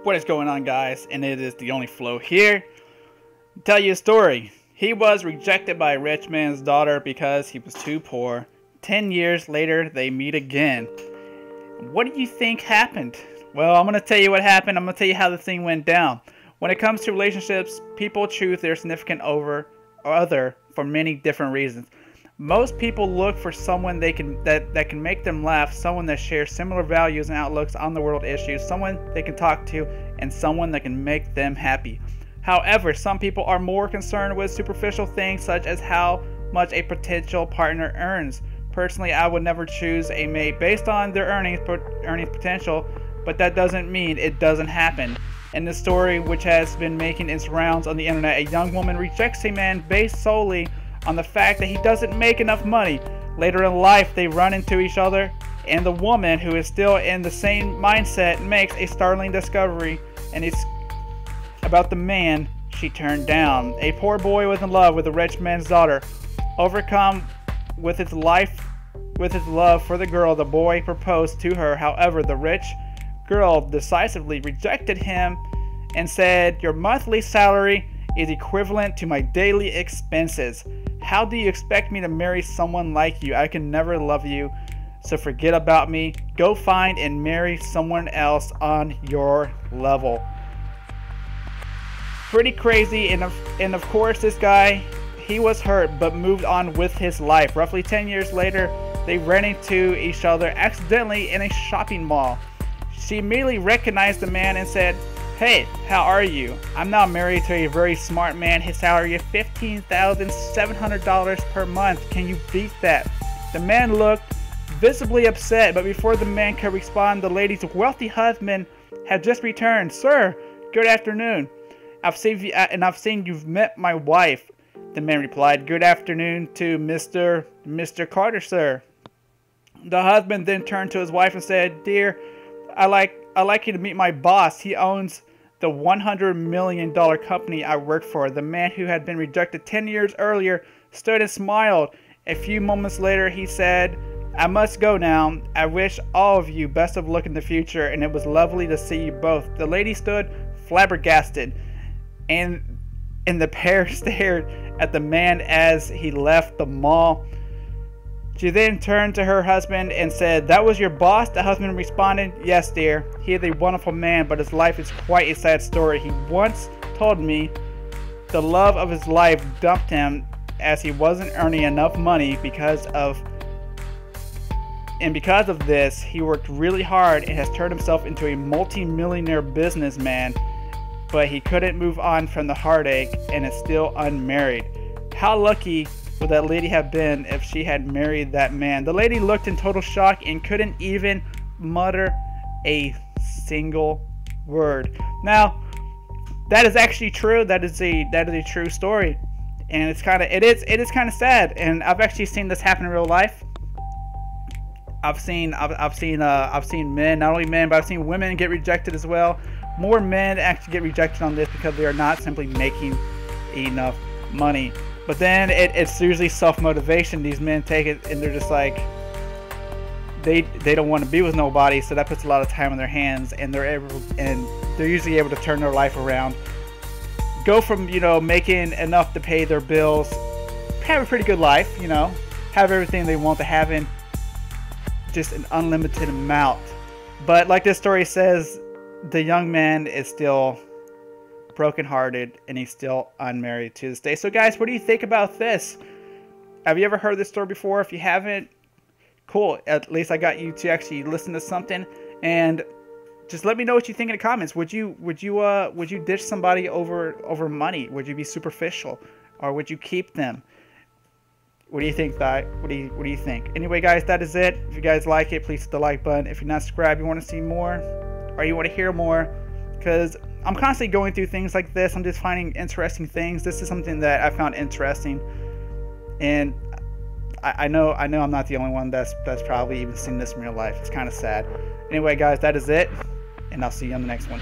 What is going on, guys? And it is THEONLYFLO here to tell you a story. He was rejected by a rich man's daughter because he was too poor. 10 years later, they meet again. What do you think happened? Well, I'm going to tell you what happened. I'm going to tell you how the thing went down. When it comes to relationships, people choose their significant other for many different reasons. Most people look for someone that can make them laugh, someone that shares similar values and outlooks on the world issues, someone they can talk to, and someone that can make them happy. However, some people are more concerned with superficial things such as how much a potential partner earns. Personally, I would never choose a mate based on their earnings potential, but that doesn't mean it doesn't happen. In this story, which has been making its rounds on the internet, a young woman rejects a man based solely on the fact that he doesn't make enough money. Later in life, they run into each other, and the woman, who is still in the same mindset, makes a startling discovery, and it's about the man she turned down. A poor boy was in love with a rich man's daughter. Overcome with his love for the girl, the boy proposed to her. However, the rich girl decisively rejected him and said, "Your monthly salary is equivalent to my daily expenses. How do you expect me to marry someone like you? I can never love you, so forget about me. Go find and marry someone else on your level." Pretty crazy, and of course this guy, he was hurt but moved on with his life. Roughly 10 years later, they ran into each other accidentally in a shopping mall. She immediately recognized the man and said, "Hey, how are you? I'm now married to a very smart man. His salary is $15,700 per month. Can you beat that?" The man looked visibly upset, but before the man could respond, the lady's wealthy husband had just returned. "Sir, good afternoon. I've seen you've met my wife." The man replied, "Good afternoon to Mr. Carter, sir." The husband then turned to his wife and said, "Dear, I'd like you to meet my boss. He owns the $100 million company I work for." The man, who had been rejected 10 years earlier, stood and smiled. A few moments later, he said, "I must go now. I wish all of you best of luck in the future, and it was lovely to see you both." The lady stood flabbergasted, and the pair stared at the man as he left the mall. She then turned to her husband and said, "That was your boss?" The husband responded, "Yes, dear. He is a wonderful man, but his life is quite a sad story. He once told me the love of his life dumped him as he wasn't earning enough money because of this, he worked really hard and has turned himself into a multi-millionaire businessman, but he couldn't move on from the heartache and is still unmarried." How lucky would that lady have been if she had married that man? The lady looked in total shock and couldn't even mutter a single word. Now, that is actually true. That is a true story, and it is kind of sad. And I've actually seen this happen in real life. I've seen men, not only men, but I've seen women get rejected as well. More men actually get rejected on this because they are not simply making enough money. But then it's usually self-motivation. These men take it and they're just like, they don't want to be with nobody, so that puts a lot of time on their hands, and they're usually able to turn their life around. Go from, making enough to pay their bills, have a pretty good life, have everything they want to have in just an unlimited amount. But like this story says, the young man is still brokenhearted and he's still unmarried to this day. So guys, what do you think about this? Have you ever heard this story before? If you haven't, cool. At least I got you to actually listen to something, and just let me know what you think in the comments. Would you ditch somebody over money? Would you be superficial, or would you keep them? What do you think, Di? What do you think? Anyway, guys, that is it. If you guys like it, please hit the like button. If you're not subscribed, you want to see more, or you want to hear more, because I'm constantly going through things like this. I'm just finding interesting things. This is something that I found interesting, and I know I'm not the only one that's probably even seen this in real life. It's kind of sad. Anyway, guys, that is it, and I'll see you on the next one.